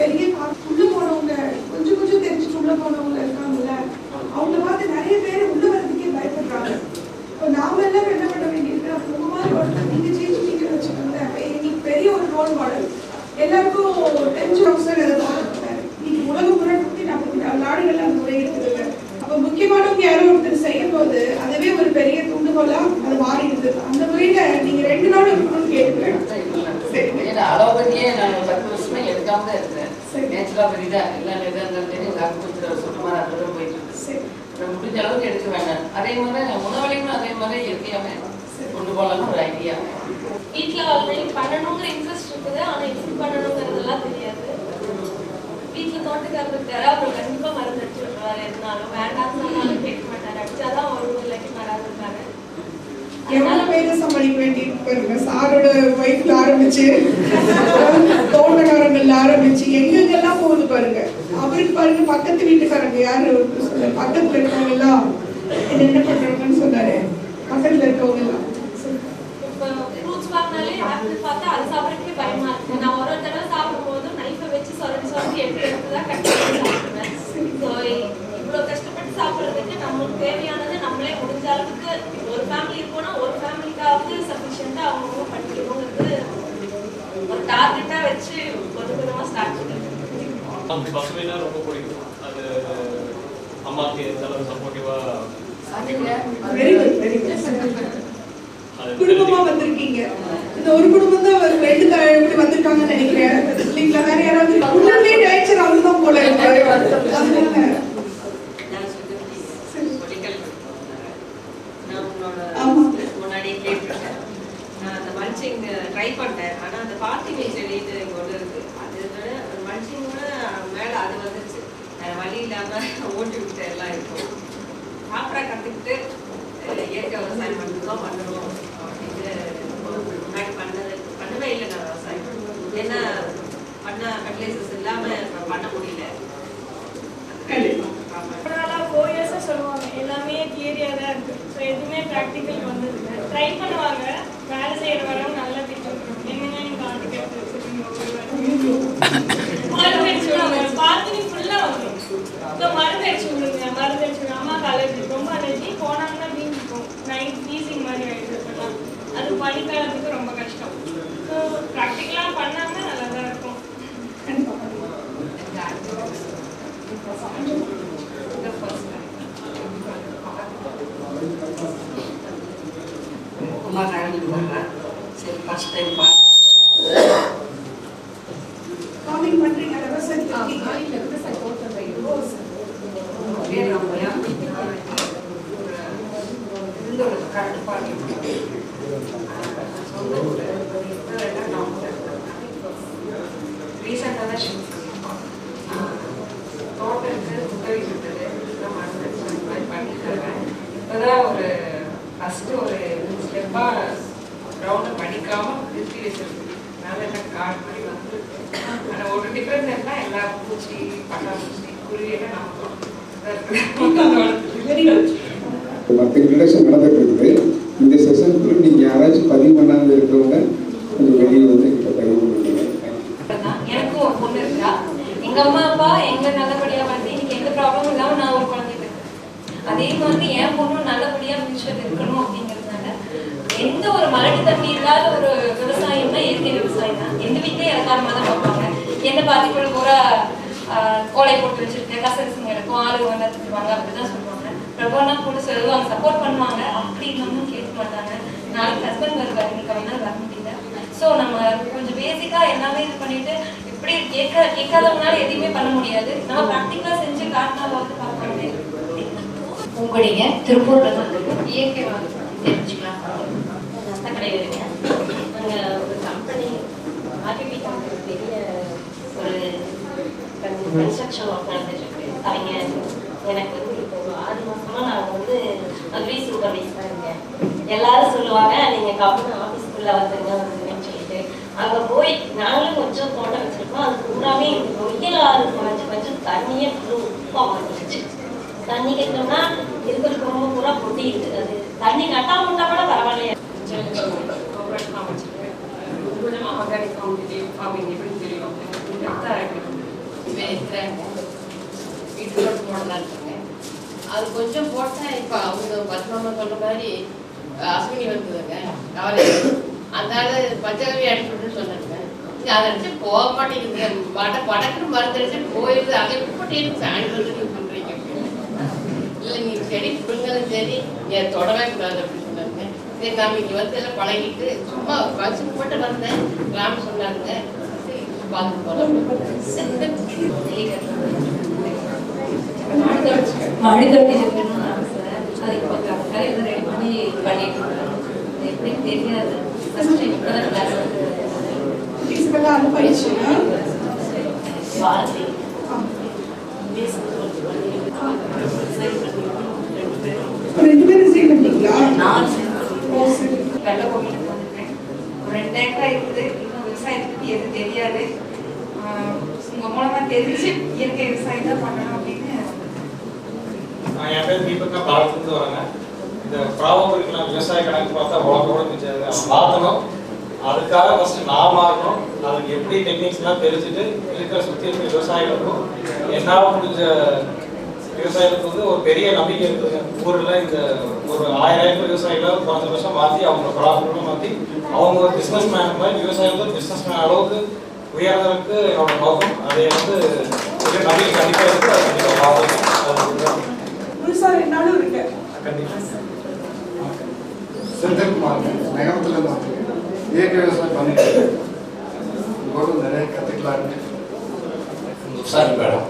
பெரிய உள்ள போனவங்க கொஞ்சம் கொஞ்சம் தெரிஞ்சுட்டு உள்ள போனவங்க இருக்காங்கல்ல, அவங்க பார்த்து நிறைய பேர் உள்ள வரதுக்கே பயப்படுறாங்க. இப்போ நாம எல்லாம் என்ன பண்ண வேண்டியிருக்கு, உங்க மாதிரி ஒருத்தர் நீங்க ஜெயிச்சுட்டீங்க வச்சுக்கோங்க, இன்னைக்கு பெரிய ஒரு ரோல் மாடல் எல்லாருக்கும் தெரிஞ்ச ஆப்ஷன் எதாவது நீங்க உலகம் முறை நாடுகள் அந்த முறை இருக்குது. அப்போ முக்கியமானவங்க யாரோ ஒருத்தர் செய்யும் போது அதுவே ஒரு பெரிய துண்டுகோலா அது மாறிடுது. அந்த முறையில நீங்க 2 நாள் இருக்கணும்னு கேட்டுக்கிறேன். அளவுபடியே நான் 10 வருஷமா எடுக்காம தான் இருக்கிறேன். நேச்சுரலா பெரியதா எல்லா இருந்தாலும் டாக்டர் சொல்ற மாதிரி அதோட போயிட்டு இருக்கு. முடிஞ்ச அளவுக்கு எடுக்க வேண்டாம். அதே மாதிரி உணவலையும் அதே மாதிரி இயற்கையாவே கொண்டு போகலாம்னு ஒரு ஐடியா. வீட்டில் ஆல்ரெடி பண்ணணுங்கிற இன்ட்ரெஸ்ட் இருக்குது, ஆனால் எப்படி பண்ணணுங்கிறதெல்லாம் தெரியாது. வீட்டில் தோட்டக்காரர் இருக்காரு, அப்புறம் கண்டிப்பாக மருந்து அடிச்சு விட்டுருவாரு. எதுனாலும் வேண்டாம்னு சொன்னாலும் கேட்க மாட்டாரு. அடிச்சாதான் ஒரு இல்லாட்டி வராது இருக்காரு. எவ்வளவு பேரை சமாளிக்க வேண்டியிருப்பாருங்க. சாரோட ஒய்ஃப்ல ஆரம்பிச்சு தோட்டக்காரங்கள்ல ஆரம்பிச்சு எங்கெங்கெல்லாம் போகுது பாருங்க. அவருக்கு பாருங்க பக்கத்து வீட்டுக்காரங்க யாரு பக்கத்துல இருக்கவங்க எல்லாம் என்ன பண்றாங்கன்னு சொன்னாரு. பக்கத்துல இருக்கவங்க எல்லாம் ஃப்ரூட்ஸ் பார்த்தாலே ஆப்பிள் பார்த்தா அது சாப்பிட்றதுக்கே பயமா இருக்கு. நான் ஒரு தடவை சாப்பிடும்போது நைஃபை வச்சு சொரண்டி எடுத்து தான் கட் பண்ணி சாப்பிடுவேன். ஸோ இவ்வளோ கஷ்டப்பட்டு சாப்பிட்றதுக்கு நம்மளுக்கு தேவையானது நம்மளே முடிஞ்ச அளவுக்கு ஒரு ஃபேமிலி இருக்கோம்னா ஒரு ஃபேமிலிக்காவது சஃபிஷியண்டாக அவங்க பண்ணிக்கணுங்கிறது ஒரு டார்கெட்டாக வச்சு கொஞ்சமாக ஸ்டார்ட் பண்ணுறேன். பசுமைனா ரொம்ப பிடிக்கும். அது அம்மாவுக்கு எந்த அளவு சப்போர்ட்டிவாக குடும்பமா வந்திருக்கீங்க. இந்த ஒரு குடும்பம் தான் 2 இப்படி வந்திருக்காங்கன்னு நினைக்கிறேன். இல்லைங்களா? வேற யாராவது உள்ளே நேச்சர் அவர்தான் போல முன்னாடியே கேட்டிருக்கேன். நான் அந்த மல்ச்சிங் ட்ரை பண்ணேன். ஆனா அந்த பார்ட்டிங் செடி ஒன்று இருக்கு, அது மல்ச்சிங் கூட மேல அது வந்துருச்சு. வழி இல்லாம ஓட்டி விட்டு எல்லாம் இருக்கும். ப்ராப்பரா கத்துக்கிட்டு இயற்கை விவசாயம் மட்டும்தான் பண்ணணும் அப்படின்னு முன்னாடி பண்ணவே இல்லை. நான் விவசாயம் ஏன்னா பண்ண ஃபர்டிலைசர்ஸ் இல்லாம பண்ண முடியல. 4 இயர்ஸாக சொல்லுவாங்க எல்லாமே தியரியாக தான் இருக்கு. ஸோ எதுவுமே ப்ராக்டிக்கல் வந்தது இல்லை. ட்ரை பண்ணுவாங்க, வேலை செய்கிற வரவங்க நல்லா திட்டம் என்னங்க நீங்கள் ஆர்டர் கேட்டு வச்சுருக்கீங்க மருந்து அடிச்சு விடுவாங்க. பார்த்து ஃபுல்லாக வந்துடும். ஸோ மருந்து அடிச்சு விடுங்க, மருந்து அடிச்சு விடுங்க. அம்மாவுக்கு அலர்ஜி, ரொம்ப அலர்ஜி. போனாங்கன்னா வீங்கிக்கும், நைட் வீசிங் மாதிரி ஆகிடுச்சு. அது பனிக்காலத்துக்கு ரொம்ப கஷ்டம். ஸோ ப்ராக்டிக்கலாக பண்ணாங்கன்னா நல்லா தான் இருக்கும். அம்மா கலந்துருவாங்க. சரி ஃபர்ஸ்ட் டைம் காமிங் பண்றீங்க. கட்டுப்பாடு ரீசெண்டாக தான் ஷிஃப்ட் தோட்டத்துக்கு உதவி விட்டது பண்ணித்தருவேன். இப்போதான் ஒரு ஃபஸ்ட்டு ஒரு ஸ்டெப்பாக கிரவுண்டை படிக்காமல் நிறுத்தி வச்சிருக்கு. மேலே எல்லாம் காடு மாதிரி வந்து ஆனால் ஒரு டிஃப்ரெண்ட் என்ன எல்லா பூச்சி பட்டாம்பூச்சி குருவியெல்லாம் நமக்கு மற்ற இன்ட்ரடக்ஷன் நடந்துட்டு இருக்குது. இந்த செஷனுக்குள்ள நீங்கள் யாராச்சும் பதிவு பண்ணாமல் இருக்கிறவங்க கொஞ்சம் வெளியே வந்து கிட்ட பதிவு பண்ணுங்க. எனக்கும் ஒரு பொண்ணு இருக்கா. எங்க அம்மா அப்பா எங்க நல்லபடியா வந்து இன்னைக்கு எந்த ப்ராப்ளமும் இல்லாம நான் ஒரு குழந்தை இருக்கேன். அதே மாதிரி என் பொண்ணும் நல்லபடியா ஃபியூச்சர் இருக்கணும் அப்படிங்கிறதுனால எந்த ஒரு மலட்டு தண்ணி இல்லாத ஒரு விவசாயம்னா இயற்கை விவசாயம் தான். எந்த வீட்லயும் இறக்காரமா தான் பார்ப்பாங்க. என்ன பாதிப்புள்ள பூரா கோலை போட்டு வச்சிருக்கேன், கசகசங்க இருக்கும், ஆளு வந்துருவாங்க அப்படிதான் சொல்லுவாங்க. பிரபலம்னா கூட சொல்லுவாங்க, சப்போர்ட் பண்ணுவாங்க. அப்படி இன்னமும் கேட்க மாட்டாங்க. நாளைக்கு ஹஸ்பண்ட் வருவாரு, இன்னைக்கு அவனால வர முடியல. ஸோ நம்ம கொஞ்சம் பேசிக்கா எல்லாமே இது பண்ணிட்டு இப்படி கேட்காதவங்களால எதையுமே பண்ண முடியாது. நம்ம ப்ராக்டிக்கலா செஞ்சு காட்டினாவது பார்க்கணுமே. உங்களுடைய திருப்பூர்ல தான் இயற்கை தெரிஞ்சுக்கலாம். நஷ்டக்கடை இருக்கேன். நாங்கள் ஒரு கம்பெனி ஆர்டிபி கம்பெனி பெரிய ஒரு கன்ஸ்ட்ரக்ஷன் ஒர்க் நடந்துட்டு அவங்க எனக்கு வந்து இப்போ 6 மாசமா நான் வந்து அக்ரி சூப்பர்வைசராக இருக்கேன். எல்லாரும் சொல்லுவாங்க நீங்கள் கம்பெனி ஆஃபீஸ்க்குள்ளே வந்துருங்கன்னு சொல்லிட்டு அங்கே போய் நாங்களும் கொஞ்சம் தோட்டம் வச்சிருக்கோம். அது பூராமே வெயில் ஆறு கொஞ்சம் தண்ணியே உப்பாக மாட்டிடுச்சு. தண்ணி கட்டினோம்னா இருக்கிறதுக்கு ரொம்ப பூரா பொட்டிடுது. அது தண்ணி கட்டாமல் இருந்தால் கூட பரவாயில்லையா. ஆர்கானிக் காம்படிட்டிவ் ஃபார்மிங் எப்படி தெரியும்? இருக்கிறாங்க, வீட்டு போட்டு போடலாம் இருக்காங்க. அது கொஞ்சம் போட்டால் இப்போ அவங்க பத்மாமா சொல்ற மாதிரி அஸ்வினி வந்ததுங்க கவலை. அதனால பஞ்சகவி அடிச்சுட்டு சொன்னாங்க. அதை அடிச்சு போக மாட்டேங்குது, படக்குன்னு மருந்து அடிச்சுட்டு போயிடுது. அதை போட்டு எனக்கு சாயந்தரத்துக்கு பண்ணுறீங்க. இல்லை நீ செடி பிடுங்களும் சரி, நீ அதை தொடவே கூடாது அப்படின்னு சொன்னாங்க. சரி நாம் இங்கே வந்து எல்லாம் பழகிட்டு சும்மா வச்சுட்டு போட்டு வந்தேன். ராம் சொன்னாங்க பார்த்து போகலாம். மாடி தொட்டி இருக்கணும்னு ஆசை. அது இப்போ கரெக்டாக எதுவும் ரெடி பண்ணி பண்ணிட்டு இருக்கோம். எப்படின்னு தெரியாது. ஃபர்ஸ்ட் டைம் இப்போ தான் கிளாஸ் டீச்சர்லாம் அனுப்பிடுச்சுன்னா பாரதி ரெண்டு பேரும் சரி பண்ணீங்களா? நான் ஓ சரி. வெள்ளை கோவிலுக்கு வந்துருக்கேன். ஒரு 2 ஏக்கர் இருக்குது. இன்னும் விவசாயத்தை பற்றி எதுவும் தெரியாது. உங்கள் மூலமாக தெரிஞ்சு இயற்கை விவசாயம் தான் பண்ணணும் அப்படின்னு என் பேர் தீபக்கா, பாலத்துலேருந்து வரேங்க. இந்த ப்ராபபிலிட்டிலாம் விவசாய கணக்கு பார்த்தா உலகோட மிச்சம் மாற்றணும். அதுக்காக ஃபஸ்ட்டு நான் மாறணும். அதுக்கு எப்படி டெக்னிக்ஸ்லாம் தெரிஞ்சுட்டு இருக்கிற சுற்றி இருக்கிற விவசாயிகளுக்கும் என்னால் முடிஞ்ச விவசாயிகளுக்கு வந்து ஒரு பெரிய நம்பிக்கை இருக்குதுங்க. ஊரில் இந்த ஒரு 1000 ஏக்கர் விவசாயிகளை குறைஞ்சபட்சம் மாற்றி அவங்க ப்ராஃபிட்டும் மாற்றி அவங்க ஒரு பிஸ்னஸ் மேன் மாதிரி விவசாயிகள் பிஸ்னஸ் மேன் அளவுக்கு உயர்ந்ததுக்கு என்னோட நோக்கம். அதை வந்து ஒரு நம்பிக்கை கண்டிப்பாக இருக்குது. அது கண்டிப்பாக பார்த்துக்கணும். முழுசா 2 நாளும் இருக்கு. செந்தில்குமார் நகரத்துல இருந்தாங்க. இயற்கை விவசாயம் பண்ணிட்டு உங்களோட நிறைய கற்றுக்கலான்னு. விவசாயம் மேடம்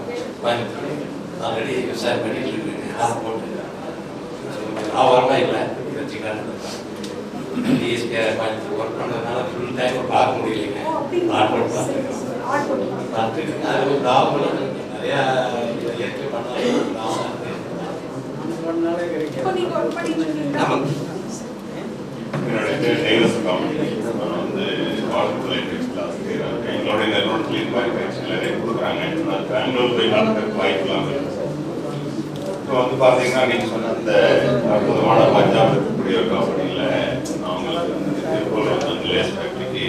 ஆல்ரெடி விவசாயம் பண்ணிட்டு இருக்கு. காசு போட்டு ஆவாரமாக இல்லை வச்சுக்கலான்னு ஈஸியாக ஒர்க் பண்ணுறதுனால ஃபுல் டைம் பார்க்க முடியலைங்க. ஆர்ட் பார்த்துட்டு அது ஒரு லாபம். நிறையா இயற்கை பண்ணாலும் லாபம் இருக்குது. இப்போ நீங்க ஒர்க் பண்ணிட்டு இருக்கீங்களா? என்னுடைய பேர் டெய்லர்ஸ் வந்து வாழ்க்கை கிளாஸ் எங்களுடைய நிறுவனத்துலேயும் பயிற்சி நிறைய கொடுக்குறாங்க. நான் பெங்களூர் போய் நடக்கிறதுக்கு வாய்ப்புலாம் இருக்குது. இப்போ வந்து பார்த்தீங்கன்னா நீங்கள் சொன்ன அந்த அற்புதமான பஞ்சாப் இருக்கக்கூடிய ஒரு கம்பெனியில் அவங்களுக்கு வந்து திருப்பூர் வந்து லேஸ் ஃபேக்ட்ரிக்கு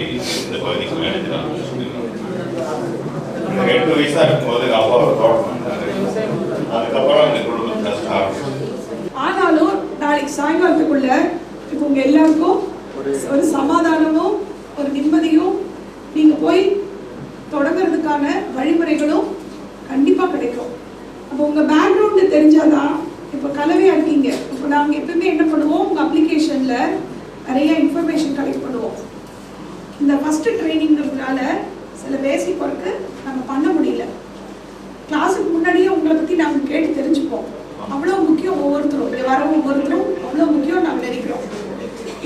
இந்த பகுதிக்கு மேனேஜராக 8 வயசாக இருக்கும்போது அப்பா ஒரு தோட்டம் வந்தார். அதுக்கப்புறம் இந்த குடும்பத்தை ஸ்டார்ட். ஆனாலும் நாளைக்கு சாயங்காலத்துக்குள்ள இப்போ உங்க எல்லாருக்கும் ஒரு சமாதானமும் ஒரு நிம்மதியும் நீங்க போய் தொடங்குறதுக்கான வழிமுறைகளும் கண்டிப்பா கிடைக்கும். அப்போ உங்க பேக்ரவுண்ட் தெரிஞ்சாதான், இப்போ கலவையா இருக்கீங்க. இப்போ நாங்க எப்பவுமே என்ன பண்ணுவோம், உங்க அப்ளிகேஷன்ல நிறைய இன்ஃபர்மேஷன் கலெக்ட் பண்ணுவோம். இந்த ஃபர்ஸ்ட் ட்ரைனிங்கிறதுனால சில பேசிக் ஒர்க்கு நம்ம பண்ண முடியல. கிளாஸுக்கு முன்னாடியே உங்களை பத்தி நாங்க கேட்டு தெரிஞ்சுப்போம். அவ்வளோ முக்கியம். ஒவ்வொருத்தரும் இங்கே வர ஒவ்வொருத்தரும் அவ்வளோ முக்கியம் நாங்கள் நினைக்கிறோம்.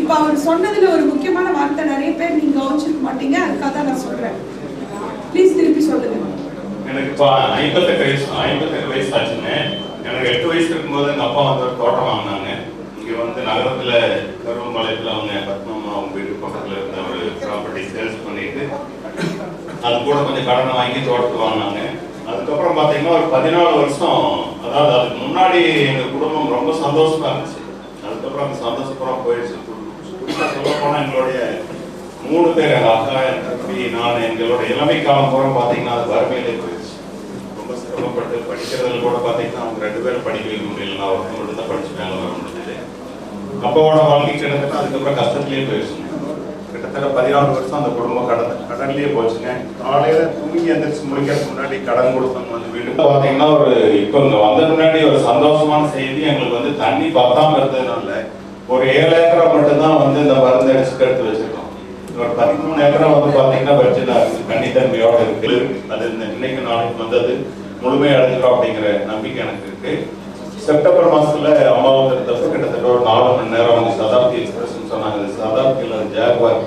இப்போ அவர் சொன்னதுல ஒரு முக்கியமான வார்த்தை நிறைய பேர் நீங்க கவனிச்சிருக்க மாட்டீங்க. அதுக்காக தான் நான் சொல்றேன். ப்ளீஸ் திருப்பி சொல்லுங்க. எனக்கு இப்போ 58 வயசு ஆச்சுங்க. எனக்கு 8 வயசு இருக்கும்போது எங்கள் அப்பா வந்து ஒரு தோட்டம் வாங்கினாங்க. இங்கே வந்து நகரத்தில் கருவம்பாளையத்தில் அவங்க பத்மாமா அவங்க வீட்டு பக்கத்தில் இருந்த ஒரு ப்ராப்பர்ட்டி சேல்ஸ் பண்ணிட்டு அது கூட கொஞ்சம் கடனை வாங்கி தோட்டத்தை வாங்கினாங்க. அதுக்கப்புறம் பார்த்தீங்கன்னா ஒரு 14 வருஷம், அதாவது அதுக்கு முன்னாடி எங்கள் குடும்பம் ரொம்ப சந்தோஷமா இருந்துச்சு. அதுக்கப்புறம் அந்த சந்தோஷப்புறம் போயிடுச்சு. சொல்ல போனால் எங்களுடைய 3 பேர், எங்கள் அக்கா, என் தம்பி, நான், எங்களோட இளமை காலம் பூரா பார்த்தீங்கன்னா அது வறுமையிலே போயிடுச்சு. ரொம்ப சிரமப்பட்டு படிக்கிறதுல கூட பார்த்தீங்கன்னா அவங்க 2 பேரும் படிக்க வைக்க முடியல. நான் ஒருத்தர் மட்டும் தான் படிச்சு மேலே வர முடிஞ்சது. அப்பாவோட வாழ்க்கை கிட்டத்தட்ட அதுக்கப்புறம் கஷ்டத்துலேயே போயிடுச்சுங்க. கிட்டத்தட்ட 14 வருஷம் அந்த குடும்பம் கடன்லேயே போச்சுங்க. காலையில் தூங்கி எந்திரிச்சு முடிக்கிறதுக்கு முன்னாடி கடன் கொடுத்தவங்க வந்து வீட்டுக்கு பார்த்தீங்கன்னா ஒரு இப்போ இங்கே வந்த முன்னாடி ஒரு சந்தோஷமான செய்தி, எங்களுக்கு வந்து தண்ணி பத்தாம இருந்ததுனால ஒரு 7 ஏக்கரா மட்டும்தான் வந்து இந்த மருந்து அடிச்சுட்டு எடுத்து வச்சிருக்கோம். ஒரு 13 ஏக்கரா வந்து பார்த்தீங்கன்னா வச்சுனா கன்னித்தன்மையோட இருக்கு. அது இன்னைக்கு நாளைக்கு வந்து அது முழுமையை அடைஞ்சிடும் அப்படிங்கிற நம்பிக்கை எனக்கு இருக்கு. செப்டம்பர் மாதத்துல அம்மாவும் இருந்தப்ப கிட்டத்தட்ட ஒரு 4 மணி நேரம் வந்து சதாப்தி எக்ஸ்பிரஸ் சொன்னாங்க. சதாப்தியில் ஜாகுவார்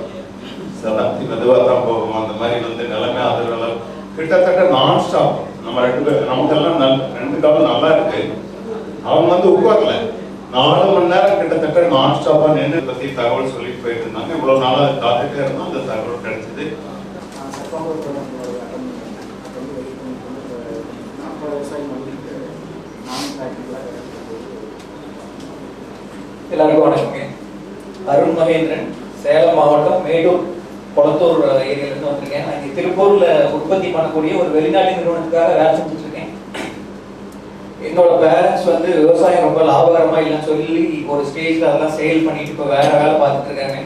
சதாப்தி மெதுவாக தான் போகும். அந்த மாதிரி வந்து நிலைமை அதுல கிட்டத்தட்ட நான் ஸ்டாப். நம்ம 2 பேர் நமக்கெல்லாம் 2 காலம் நல்லா இருக்கு. அவங்க வந்து உட்காரல 4 மணி நேரம் கிட்டத்தட்ட நான் ஸ்டாப்பா நின்று பத்தி தகவல் சொல்லிட்டு போயிட்டு இருந்தாங்க. இவ்வளவு நாளா காத்துட்டே இருந்தோம். அந்த தகவல் கிடைச்சது. எல்லாருக்கும் வணக்கங்க. அருண் மகேந்திரன், சேலம் மாவட்டம் மேடூர் கொளத்தூர் ஏரியாலேருந்து வந்திருக்கேன். நான் இங்கே திருப்பூரில் உற்பத்தி பண்ணக்கூடிய ஒரு வெளிநாட்டு நிறுவனத்துக்காக வேலை செஞ்சுட்ருக்கேன். என்னோட பேரண்ட்ஸ் வந்து விவசாயம் ரொம்ப லாபகரமாக இல்லைன்னு சொல்லி ஒரு ஸ்டேஜில் அதெல்லாம் சேல் பண்ணிட்டு இப்போ வேற வேலை பார்த்துட்டு இருக்காங்க.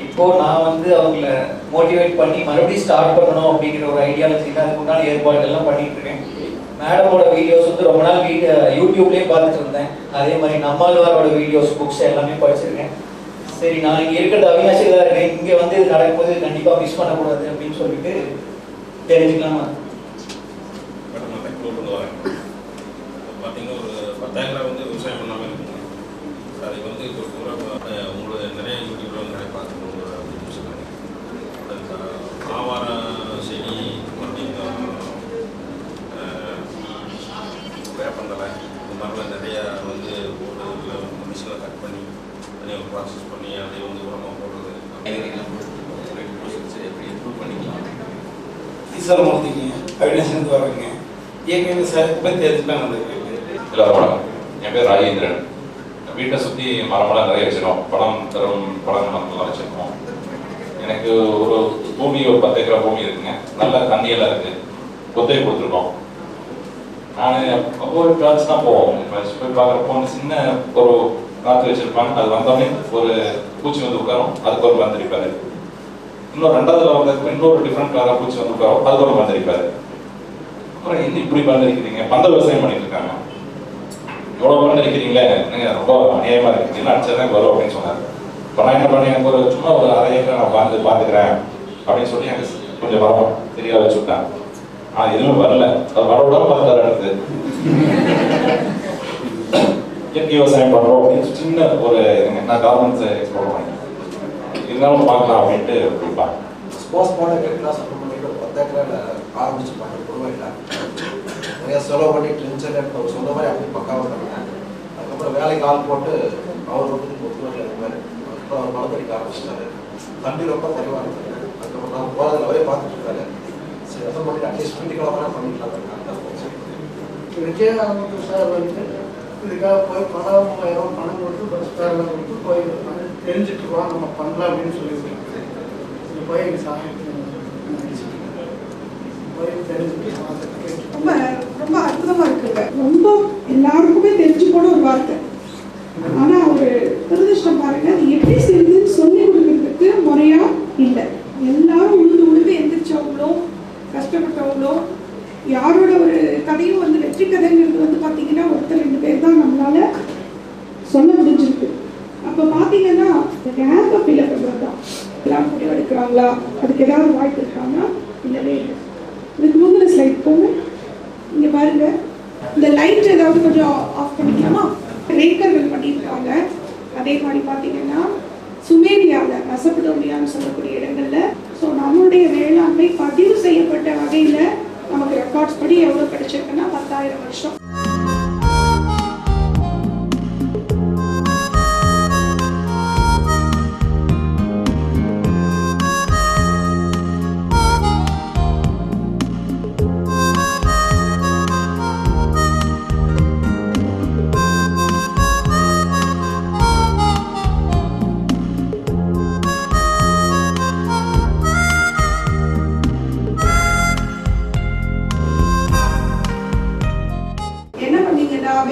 இப்போ நான் வந்து அவங்கள மோட்டிவேட் பண்ணி மறுபடியும் ஸ்டார்ட் பண்ணணும் அப்படிங்கிற ஒரு ஐடியாலஜி தான் அதுக்கு உண்டான ஏற்பாடுகள்லாம் பண்ணிட்டு இருக்கேன். மேடமோட வீடியோஸ் வந்து ரொம்ப நாள் யூடியூப்லேயே பார்த்துட்டு இருந்தேன். அதே மாதிரி நம்மாழ்வாரோட வீடியோஸ் புக்ஸ் எல்லாமே படிச்சிருக்கேன். சரி, நான் இங்கே இருக்கிறது அவினாசியில் தான் இருக்கேன். இங்கே வந்து இது நடக்கும்போது கண்டிப்பாக மிஸ் பண்ணக்கூடாது அப்படின்னு சொல்லிட்டு தெரிஞ்சுக்கலாமா? பார்த்தீங்கன்னா ஒரு 10 ஏக்கரா வந்து விவசாயம் பண்ணாமல் இருக்குங்க. அதுக்கு வந்து இப்போ உங்களோட நிறைய யூடியூப்ல வந்து நிறைய பார்த்துக்கணும் அப்படின்னு சொன்னாங்க. ஆவார செடி பார்த்தீங்கன்னா வேப்பந்தலை இந்த மாதிரிலாம் நிறையா வந்து போட்டு மிஷினில் கட் பண்ணி அதை ப்ராசஸ் பண்ணி அதை வந்து உரமாக போடுறது எப்படி இம்ப்ரூவ் பண்ணிக்கலாம். ஈஸ்வரமூர்த்திங்க அவினாசிலேருந்து வரேங்க. இயற்கை விவசாயத்தை பற்றி தெரிஞ்சுக்கலாம் வந்திருக்கு. எல்லாரும் வணக்கம். என் பேர் ராஜேந்திரன். வீட்டை சுற்றி மரமெல்லாம் நிறைய வச்சிருக்கோம். பழம் தரும் மரங்கள்லாம் வச்சிருக்கோம். எனக்கு ஒரு பூமி ஒரு 10 ஏக்கரா பூமி இருக்குங்க. நல்ல தண்ணியெல்லாம் இருக்குது. கொத்தை கொடுத்துருக்கோம். நான் அப்போ கிளாஸ் தான் போவோம். போய் பார்க்குறப்போ சின்ன ஒரு காற்று வச்சிருப்பாங்க. அது வந்தோடனே ஒரு பூச்சி வந்து உட்காரும். அதுக்கு ஒரு மருந்தடிப்பாரு. இன்னும் 2ஆவதுல வந்து இன்னொரு டிஃப்ரெண்ட் கலராக பூச்சி வந்து உட்காரும். அதுக்கு ஒரு மருந்தடிப்பாரு. அப்புறம் என்ன இப்படி மருந்தடிக்கிறீங்க? பந்த விவசாயம் பண்ணிட்டு இருக்காங்க. இவ்வளோ மருந்தடிக்கிறீங்களே, நீங்கள் ரொம்ப அநியாயமாக இருக்குது. என்ன அடிச்சதான் வரும் அப்படின்னு சொன்னார். இப்போ நான் என்ன பண்ணேன், எனக்கு ஒரு சும்மா ஒரு 1/2 ஏக்கரை நான் பார்த்துக்கிறேன் அப்படின்னு சொல்லி எனக்கு கொஞ்சம் மரம் தெரியா வச்சு விட்டேன். ஆனால் எதுவும் வரல. அது வரவிடாம பார்த்தாரு அடுத்து இயற்கை விவசாயம் பண்ணுறோம் அப்படின்னு சின்ன ஒரு நான் கவர்மெண்ட்ஸை எக்ஸ்ப்ளோர் பண்ணேன். இருந்தாலும் பார்க்கலாம் அப்படின்ட்டு கொடுப்பாங்க. ஸ்போர்ட்ஸ் போன கிரிக்கெட்லாம் சப்போர்ட் பண்ணிட்டு 10 ஏக்கரில் ஆரம்பிச்சுப்பாங்க. பொதுவாக நிறைய செலவு பண்ணி டென்ஷன் சொந்த மாதிரி அப்படி பக்காவாக பண்ணேன். அதுக்கப்புறம் வேலைக்கு ஆள் போட்டு அவர் வந்து ஒத்துழைப்பு அந்த மாதிரி அதுக்கப்புறம் அவர் மரத்தடிக்க ஆரம்பிச்சிட்டாரு. தண்ணி ரொம்ப குறைவாக இருக்காரு. அதுக்கப்புறம் நான் போகிறதில் அவரே பார்த்துட்டு இருக்காரு. சரி எதை பண்ணிட்டு அட்லீஸ்ட் வீட்டுக்கிழமை பண்ணிக்கலாம் இருக்காங்க. விஜயகாந்த் சார் வந்து இதுக்காக போய் பணம் 3000 பணம் கொடுத்து பஸ் ஃபேரில் கொடுத்து போய் தெரிஞ்சுட்டு வா நம்ம பண்ணலாம் அப்படின்னு சொல்லியிருக்காங்க. இது போய் எங்கள் சாயத்துக்கு போய் தெரிஞ்சுட்டு ரொம்ப ரொம்ப அற்புதமா இருக்குங்க. ரொம்ப எல்லாருக்குமே தெரிஞ்சு போன ஒரு வார்த்தை. ஆனா ஒரு துரதிருஷ்டம் பாருங்க, அது எப்படி செய்யுதுன்னு சொல்லி கொடுக்கறதுக்கு முறையா இல்லை. எல்லாரும் உழுந்து எந்திரிச்சவங்களோ கஷ்டப்பட்டவங்களோ யாரோட ஒரு கதையும் வந்து வெற்றி கதைங்கிறது வந்து பார்த்தீங்கன்னா ஒருத்தர் 2 பேர் தான் நம்மளால சொல்ல முடிஞ்சிருக்கு. அப்போ பார்த்தீங்கன்னா கேம்பை ஃபில் பண்ணுறது தான். எல்லாம் முடிவு எடுக்கிறாங்களா, அதுக்கு ஏதாவது வாய்ப்பு இருக்காங்கன்னா இல்லவே இல்லை. இதுக்கு முந்தின ஸ்லைட் போங்க. இங்கே பாருங்க, இந்த லைட் ஏதாவது கொஞ்சம் ஆஃப் பண்ணிக்கலாமா? ரேக்கர்கள் பண்ணியிருக்காங்க. அதே மாதிரி பார்த்தீங்கன்னா சுமேரியாவில் மெசபடோமியான்னு சொல்லக்கூடிய இடங்கள்ல ஸோ நம்மளுடைய வேளாண்மை பதிவு செய்யப்பட்ட வகையில் நமக்கு ரெக்கார்ட்ஸ் படி எவ்வளோ கிடைச்சிருக்குன்னா 10,000 வருஷம்.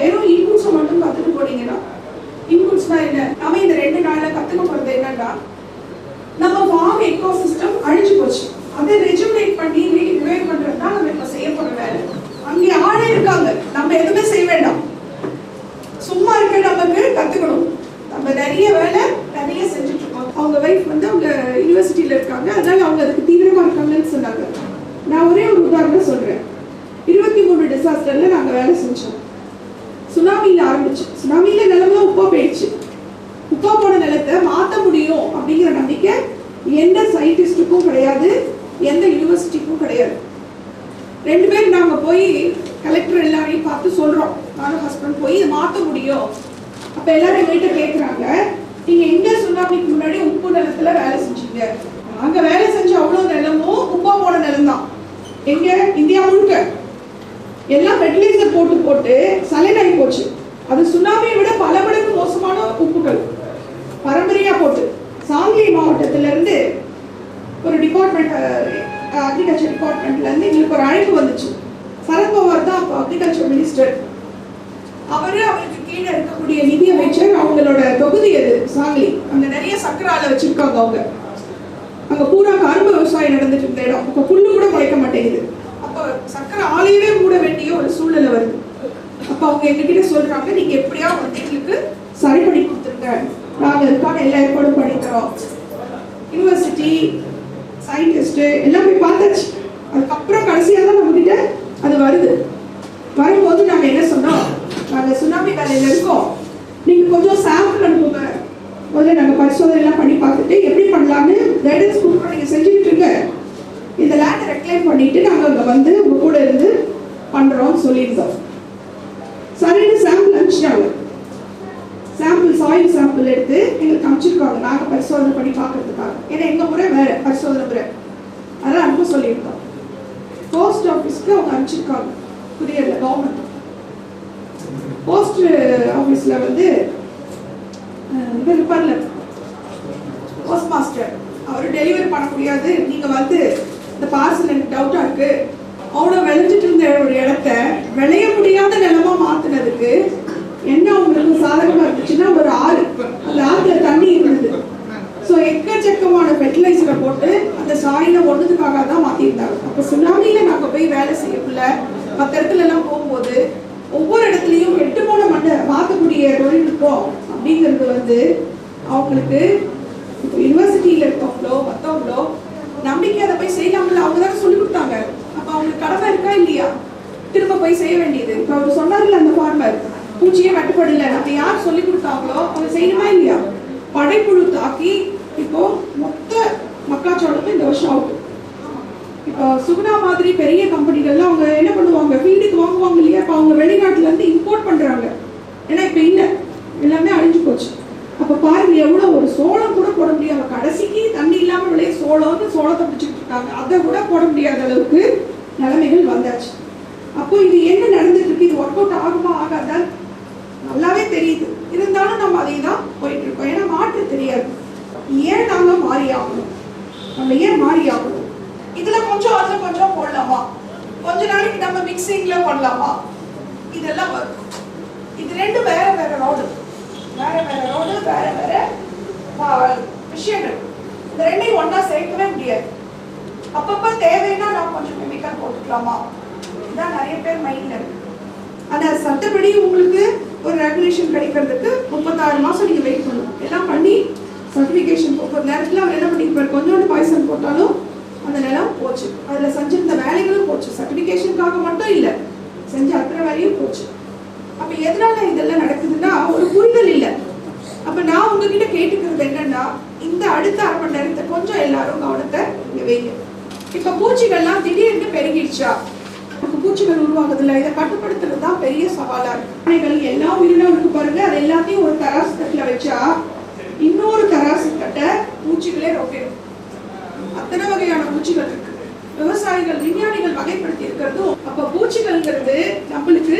வெறும் இன்புட்ஸ் மட்டும் கத்துட்டு போனீங்கன்னா, இன்புட்ஸ்னா என்ன? நம்ம இந்த 2 நாள்ல கத்துக்க போறது என்னன்னா, நம்ம ஃபார்ம் எக்கோசிஸ்டம் அழிஞ்சு போச்சு. அதை ரெஜுனேட் பண்ணி ரிவைவ் பண்றது தான் நம்ம இப்ப செய்ய போற வேலை. அங்கே ஆளே இருக்காங்க, நம்ம எதுவுமே செய்ய வேண்டாம். சும்மா இருக்க நமக்கு கத்துக்கணும். நம்ம நிறைய வேலை நிறைய செஞ்சுட்டு இருக்கோம். அவங்க வைஃப் வந்து அவங்க யூனிவர்சிட்டியில இருக்காங்க, அதனால அவங்க அதுக்கு தீவிரமா இருக்காங்கன்னு சொன்னாங்க. நான் ஒரே ஒரு உதாரணம் சொல்றேன். 23 டிசாஸ்டர்ல நாங்க வேலை செஞ்சோம். சுனாமியில் ஆரம்பிச்சு, சுனாமியில நிலமா உப்பா போயிடுச்சு. உப்பா போன நிலத்தை மாற்ற முடியும் அப்படிங்கிற நம்பிக்கை எந்த சயின்டிஸ்டுக்கும் கிடையாது, எந்த யூனிவர்சிட்டிக்கும் கிடையாது. 2 பேரும் நாங்க போய் கலெக்டர் எல்லாரையும் பார்த்து சொல்றோம், நானும் ஹஸ்பண்ட் போய் இதை மாற்ற முடியும். அப்ப எல்லாரும் எங்கள்கிட்ட கேட்குறாங்க, நீங்க எங்க சுனாமிக்கு முன்னாடி உப்பு நிலத்துல வேலை செஞ்சீங்க? நாங்க வேலை செஞ்ச அவ்வளவு நிலமும் உப்பா போன நிலம் தான். எங்க இந்தியா முழுக்க எல்லாம் ஃபெர்டிலைசர் போட்டு போட்டு சலைனாகி போச்சு. அது சுனாமியை விட பல மடங்கு மோசமான உப்புகள் பரம்பரையா போட்டு. சாங்கலி மாவட்டத்திலிருந்து ஒரு டிபார்ட்மெண்ட் அக்ரிகல்ச்சர் டிபார்ட்மெண்ட்லேருந்து எங்களுக்கு ஒரு அழைப்பு வந்துச்சு. சரத்பவார் தான் அப்போ அக்ரிகல்ச்சர் மினிஸ்டர். அவருக்கு கீழே இருக்கக்கூடிய நிதி அமைச்சர், அவங்களோட தொகுதி அது சாங்கலி. அங்கே நிறைய சக்கரை ஆலை வச்சிருக்காங்க அவங்க. அங்கே பூரா கரும்பு விவசாயம் நடந்துட்டு இருந்த இடம். இப்போ புல்லு கூட முளைக்க மாட்டேங்குது. அப்போ சக்கரை ஆலையவே மூட வேண்டிய ஒரு சூழ்நிலை வருது. அப்போ அவங்க எங்ககிட்ட சொல்றாங்க, நீங்க எப்படியா வந்து எங்களுக்கு சரி பண்ணி கொடுத்துருங்க, நாங்கள் அதுக்கான எல்லா ஏற்பாடும் பண்ணித்தரோம். யூனிவர்சிட்டி சயின்டிஸ்ட் எல்லாம் போய் பார்த்தாச்சு. அதுக்கப்புறம் கடைசியாக தான் நம்ம கிட்ட அது வருது. வரும்போது நாங்கள் என்ன சொன்னோம், நாங்கள் சுனாமி வேலையில் இருக்கோம், நீங்கள் கொஞ்சம் சாம்பிள் அனுப்புங்க, முதல்ல நாங்கள் பரிசோதனைலாம் பண்ணி பார்த்துட்டு எப்படி பண்ணலான்னு கைடன்ஸ் கொடுக்குறோம், நீங்கள் செஞ்சுக்கிட்டு இருங்க, இந்த லேண்டை ரெக்ளைம் பண்ணிட்டு நாங்கள் அங்கே வந்து உங்கள் கூட இருந்து பண்ணுறோம்னு சொல்லியிருந்தோம். சரின்னு சாம்பிள் அனுப்பிச்சிட்டாங்க. சாம்பிள் சாயில் சாம்பிள் எடுத்து எங்களுக்கு அனுப்பிச்சிருக்காங்க நாங்கள் பரிசோதனை பண்ணி பார்க்கறதுக்காக. ஏன்னா எங்கள் முறை வேறு பரிசோதனை முறை, அதெல்லாம் அனுப்ப சொல்லியிருந்தோம். போஸ்ட் ஆஃபீஸ்க்கு அவங்க அனுப்பிச்சிருக்காங்க, புரியல கவர்மெண்ட் போஸ்ட் ஆஃபீஸில் வந்து இது இருப்பார்ல போஸ்ட் மாஸ்டர், அவர் டெலிவரி பண்ண முடியாது, நீங்கள் வந்து இந்த பார்சல் எனக்கு டவுட்டாக இருக்குது, அவ்வளோ விளைஞ்சிட்டு இருந்த ஒரு இடத்த விளைய முடியாத நிலமா மாற்றினதுக்கு என்ன அவங்களுக்கு சாதகமாக இருந்துச்சுன்னா ஒரு ஆறு, அந்த ஆற்றுல தண்ணி இருந்தது. ஸோ எக்கச்சக்கமான ஃபெர்டிலைசரை போட்டு அந்த சாயிலை ஒன்றுக்காக தான் மாற்றிருந்தாங்க. அப்போ சுனாமியில் நாங்கள் போய் வேலை செய்யக்குள்ள மற்ற இடத்துலலாம் போகும்போது ஒவ்வொரு இடத்துலையும் கெட்டு போன மண்ணை மாற்றக்கூடிய தொழில்நுட்பம் அப்படிங்கிறது வந்து அவங்களுக்கு இப்போ யூனிவர்சிட்டியில் இருக்கவங்களோ மற்றவங்களோ நம்பிக்கை அதை போய் செய்யலாம்ல, அவங்க தானே சொல்லி கொடுத்தாங்க. அப்போ அவங்களுக்கு கடமை இருக்கா இல்லையா திரும்ப போய் செய்ய வேண்டியது? இப்போ அவர் சொன்னார்ல அந்த ஃபார்மர், பூச்சியே வெட்டுப்படல, நம்ம யார் சொல்லி கொடுத்தாங்களோ அவங்க செய்யணுமா இல்லையா? படைப்புழு தாக்கி இப்போ மொத்த மக்காச்சோளத்தை இந்த வருஷம் ஆகும். இப்போ சுகுணா மாதிரி பெரிய கம்பெனிகள்லாம் அவங்க என்ன பண்ணுவாங்க, ஃபீல்டுக்கு வாங்குவாங்க இல்லையா, இப்போ அவங்க வெளிநாட்டுலேருந்து இம்போர்ட் பண்ணுறாங்க. ஏன்னா இப்போ இல்லை, எல்லாமே அழிஞ்சு போச்சு. அப்போ பாருங்க எவ்வளோ, ஒரு சோளம் கூட போட முடியாது, கடைசிக்கு தண்ணி இல்லாமல் விளைய சோளத்தை பிடிச்சிட்டு இருக்காங்க, அதை கூட போட முடியாத அளவுக்கு நிலைமைகள் வந்தாச்சு. அப்போ இது என்ன நடந்துட்டு இருக்கு, இது ஒர்க் அவுட் ஆகுமா ஆகாதான் நல்லாவே தெரியுது. இருந்தாலும் நம்ம அதை தான் போயிட்டு இருக்கோம். ஏன்னா மாற்று தெரியாது. ஏன் நாங்கள் மாறி ஆகணும், நம்ம ஏன் மாறி ஆகணும்? இதுல கொஞ்சம் அதுல கொஞ்சம் போடலாமா, கொஞ்ச நாளைக்கு நம்ம மிக்சிங்ல பண்ணலாமா, இதெல்லாம் வரும். இது ரெண்டு வேற வேற ரோடு, வேற வேற ரோடு, வேற வேற விஷயங்கள். இந்த ரெண்டையும் ஒன்னா சேர்க்கவே முடியாது. அப்பப்ப தேவைன்னா நான் கொஞ்சம் கெமிக்கல் போட்டுக்கலாமா, இதான் நிறைய பேர் மைண்ட்ல இருக்கு. ஆனா சட்டப்படி உங்களுக்கு ஒரு ரெகுலேஷன் கிடைக்கிறதுக்கு 36 மாசம் நீங்க வெயிட் பண்ணணும். எல்லாம் பண்ணி சர்டிஃபிகேஷன் போகிற நேரத்தில் அவர் என்ன பண்ணிருப்பார், கொஞ்சோண்டு பாய்சன் போட்டாலும் அந்த நிலம் போச்சு, அதில் செஞ்சிருந்த வேலைகளும் போச்சு. சர்டிஃபிகேஷனுக்காக மட்டும் இல்லை, செஞ்ச அத்தனை வேலையும் போச்சு. அப்போ எதனால இதெல்லாம் நடக்குதுன்னா ஒரு புரிதல் இல்லை. அப்போ நான் உங்ககிட்ட கேட்டுக்கிறது என்னன்னா, இந்த அடுத்த 1/2 மணி நேரத்தை கொஞ்சம் எல்லாரும் கவனத்தை இங்கே வைங்க. இப்போ பூச்சிகள்லாம் திடீர்னு பெருகிடுச்சா, பூச்சிகள் உருவாகுதுல, இதை கட்டுப்படுத்துறது தான் பெரிய சவாலா இருக்கு. எல்லா உயிரினம் இருக்கு பாருங்க, அது எல்லாத்தையும் ஒரு தராசு தட்டில் வச்சா இன்னொரு தராசு கட்டை பூச்சிகளே ரொப்பிடும். அத்தனை வகையான பூச்சிகள் இருக்கு. விவசாயிகள் விஞ்ஞானிகள் வகைப்படுத்தி இருக்கிறதும். அப்ப பூச்சிகள்ங்கிறது நம்மளுக்கு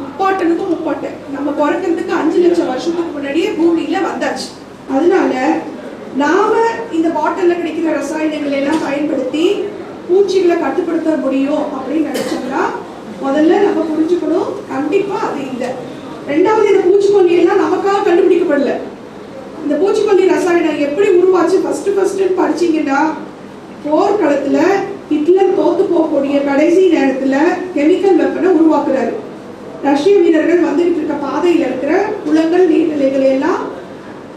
முப்பாட்டனுக்கும் முப்பாட்டன், நம்ம பிறக்கிறதுக்கு 5 லட்சம் வருஷத்துக்கு முன்னாடியே பூமியில வந்தாச்சு. அதனால நாம இந்த பாட்டில்ல கிடைக்கிற ரசாயனங்களை எல்லாம் பயன்படுத்தி பூச்சிகளை கட்டுப்படுத்த முடியும் அப்படின்னு நினைச்சோம்னா முதல்ல நம்ம புரிஞ்சுக்கணும், கண்டிப்பா அது இல்லை. ரெண்டாவது, இந்த பூச்சிக்கொல்லி எல்லாம் நமக்காக கண்டுபிடிக்கப்படல. இந்த பூச்சிக்கொல்லி ரசாயனம் எப்படி உருவாச்சு ஃபர்ஸ்ட் படிச்சீங்கன்னா, போர்க்களத்துல ஹிட்லர் தோத்து போகக்கூடிய கடைசி நேரத்துல கெமிக்கல் வெப்பனை உருவாக்குறாரு. ரஷ்ய வீரர்கள் வந்துகிட்டு இருக்க பாதையில இருக்கிற குளங்கள் நீர்நிலைகளை எல்லாம்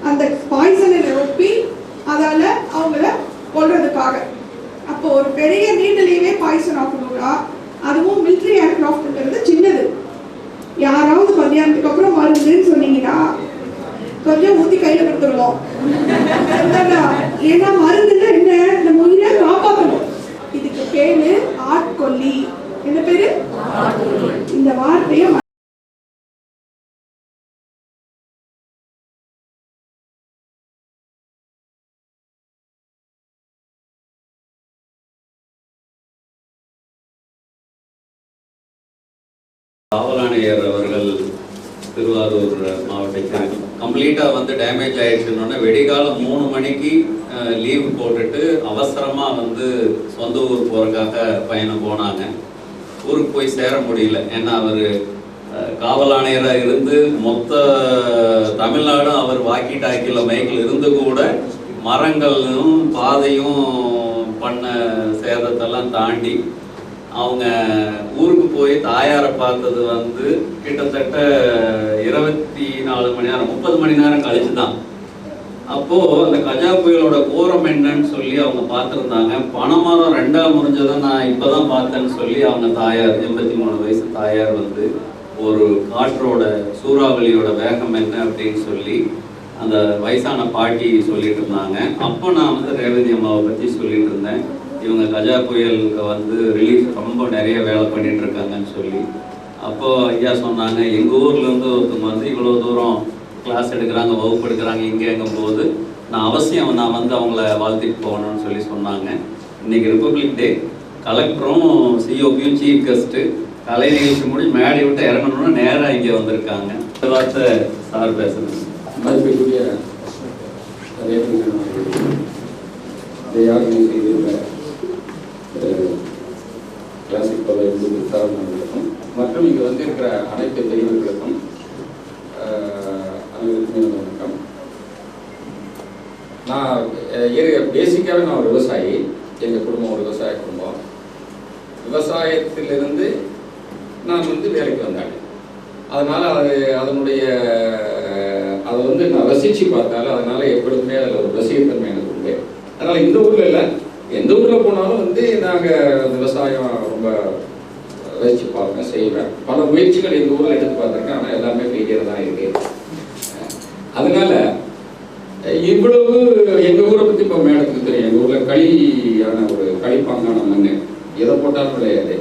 அந்த பாய்சனை நிரப்பி அதால அவங்கள கொல்றதுக்காக. அப்போ ஒரு பெரிய நீர்நிலையவே பாய்சன் ஆக்கணும்னா அதுவும் மிலிட்ரி ஏர்கிராஃப்ட்ங்கிறது சின்னது. யாராவது மத்தியானத்துக்கு அப்புறம் மருந்துன்னு சொன்னீங்கன்னா கொஞ்சம் ஊற்றி கையில் கொடுத்துருவோம். ஏன்னா மருந்துன்னா என்ன, நம்ம உயிரை காப்பாற்றணும். இதுக்கு பேரு ஆட்கொல்லி. என்ன பேரு? இந்த வார்த்தையை காவல் ஆணையர் அவர்கள் திருவாரூர் மாவட்டத்தில் கம்ப்ளீட்டாக வந்து டேமேஜ் ஆயிடுச்சுன்னொன்னே வெடிகாலம் 3 மணிக்கு லீவ் போட்டுட்டு அவசரமாக வந்து சொந்த ஊர் போகிறதுக்காக பயணம் போனாங்க. ஊருக்கு போய் சேர முடியல. ஏன்னா அவர் காவல் ஆணையராக இருந்து மொத்த தமிழ்நாடும் அவர் வாக்கி டாக்கியில் மைக்கில் இருந்து கூட மரங்களும் பாதையும் பண்ண சேதத்தெல்லாம் தாண்டி அவங்க ஊருக்கு போய் தாயாரை பார்த்தது வந்து கிட்டத்தட்ட 24 மணி நேரம் 30 மணி நேரம் கழிச்சு தான். அப்போது அந்த கஜா புயலோட கோரம் என்னன்னு சொல்லி அவங்க பார்த்துருந்தாங்க. பனைமரம் 2ஆ முறிஞ்சதை நான் இப்போ தான் பார்த்தேன்னு சொல்லி அவங்க தாயார் 83 வயசு தாயார் வந்து ஒரு காற்றோட சூறாவளியோட வேகம் என்ன அப்படின்னு சொல்லி அந்த வயசான பாட்டி சொல்லிட்டு இருந்தாங்க. அப்போ நான் வந்து ரேவதி அம்மாவை பற்றி சொல்லிட்டு இருந்தேன். இவங்க கஜா புயலுக்கு வந்து ரிலீஃப் ரொம்ப நிறைய வேலை பண்ணிட்டு இருக்காங்கன்னு சொல்லி. அப்போது ஐயா சொன்னாங்க, எங்கள் ஊர்லேருந்து ஒருத்தவங்க வந்து இவ்வளோ தூரம் கிளாஸ் எடுக்கிறாங்க, வகுப்பு எடுக்கிறாங்க இங்கேங்கும் போது நான் அவசியம் நான் வந்து அவங்கள வாழ்த்திட்டு போகணும்னு சொல்லி சொன்னாங்க. இன்றைக்கி ரிப்பப்ளிக் டே. கலெக்டரும் சிஓபியும் சீஃப் கெஸ்ட்டு கலை நிகழ்ச்சி முடிஞ்சு மேடை விட்டு இறங்கணும்னு நேராக இங்கே வந்திருக்காங்க. வார்த்தை சார் பேசுகிறேன். மதிப்பிற்குரிய இதை ஆர்கனைஸ் செய்திருக்கிற கிளாசிக் பதவி விசாரணைகளுக்கும் மற்றும் இங்கே வந்திருக்கிற அனைத்து தெய்வங்களுக்கும் அனைவருக்குமே வணக்கம். நான் பேசிக்காகவே நான் ஒரு விவசாயி. எங்கள் குடும்பம் ஒரு விவசாய குடும்பம். விவசாயத்திலிருந்து நான் வந்து வேலைக்கு வந்தேன். அதனால் அதை வந்து நான் ரசித்து பார்த்தாலும் அதனால் எப்பொழுதுமே அதில் ஒரு ரசிகத்தன்மை எனக்கு உண்டு. அதனால் இந்த ஊரில் இல்லை, எந்த ஊரில் போனாலும் வந்து நாங்கள் விவசாயம் ரொம்ப ரசித்து பார்ப்பேன், செய்வேன். பல முயற்சிகள் எங்கள் ஊரில் எடுத்து பார்த்துருக்கேன். ஆனால் எல்லாமே ஃபெயிலியர் தான் இருக்குது. அதனால் இவ்வளவு எங்கள் ஊரை பற்றி இப்போ மேடத்துக்கு தெரியும். எங்கள் ஊரில் களியான ஒரு களிப்பாங்கான மண் எதை போட்டாலும் விளையாது.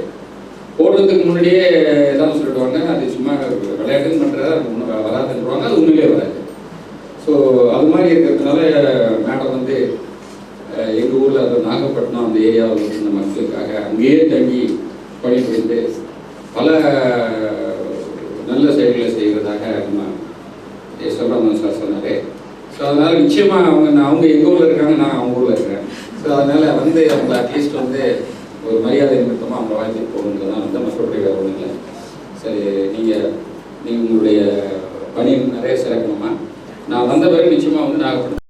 போடுறதுக்கு முன்னாடியே எல்லாம் சொல்லிடுவாங்க, அது சும்மா விளையாட்டுன்னு பண்ணுறதா ஒன்றும் வராதுன்றாங்க, அது உண்மையிலே வராது. ஸோ அது மாதிரி இருக்கிறதுனால மேடம் வந்து எங்கள் ஊரில் அது நாகப்பட்டினம் அந்த ஏரியாவில் இருந்த மக்களுக்காக அங்கேயே தங்கி பணிபுரிந்து பல நல்ல செயல்களை செய்வதாக நம்ம சொல்கிறாங்க சார் சொன்னார். ஸோ அதனால் நிச்சயமாக அவங்க எங்கள் ஊரில் இருக்காங்க, நான் அவங்க ஊரில் இருக்கிறேன். ஸோ அதனால் வந்து அவங்க அட்லீஸ்ட் வந்து ஒரு மரியாதை நிமித்தமாக அவங்க வாழ்த்துட்டு போகணுன்றது தான் வந்து மற்றபடி வேறு ஒன்றும் இல்லை. சரி, நீங்கள் உங்களுடைய பணி நிறைய சிறக்கணுமா? நான் வந்த பிறகு நிச்சயமாக வந்து நாகப்பட்டினம்